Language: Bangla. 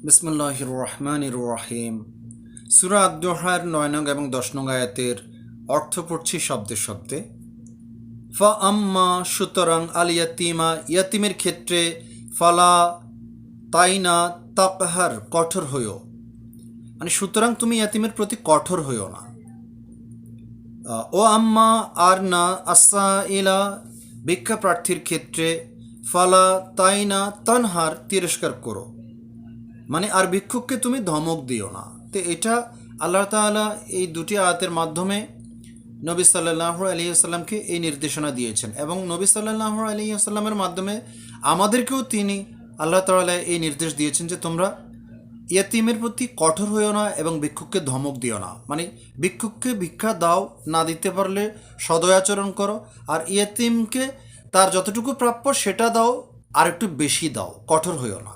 বিসমিল্লাহির রহমানির রহিম। সূরা আদ-দুহার ৯ নং এবং ১০ নং আয়াতের অর্থ পড়ছি শব্দে শব্দে। ফা আম্মা সুতরাং আল ইয়াতিমা ইয়াতিমের ক্ষেত্রে ফালা তাইনা তাকহার কঠোর হইও, মানে সুতরাং তুমি ইয়াতিমের প্রতি কঠোর হইও না। ও আম্মা আর না আসা ইলা ভিক্ষা প্রার্থীর ক্ষেত্রে ফালা তাইনা তানহার তিরস্কার করো, মানে আর ভিক্ষুককে তুমি ধমক দিও না। তো এটা আল্লাহ তাআলা এই দুটি আয়াতের মাধ্যমে নবী সাল্লাল্লাহু আলাইহি আসাল্লামকে এই নির্দেশনা দিয়েছেন এবং নবী সাল্লাল্লাহু আলাইহি আসাল্লামের মাধ্যমে আমাদেরকেও তিনি আল্লাহ তাআলা এই নির্দেশ দিয়েছেন যে তোমরা ইয়েতিমের প্রতি কঠোর হইও না এবং ভিক্ষুককে ধমক দিও না, মানে ভিক্ষুককে ভিক্ষা দাও, না দিতে পারলে সদয় আচরণ করো, আর ইয়েতিমকে তার যতটুকু প্রাপ্য সেটা দাও, আর একটু বেশি দাও, কঠোর হইও না।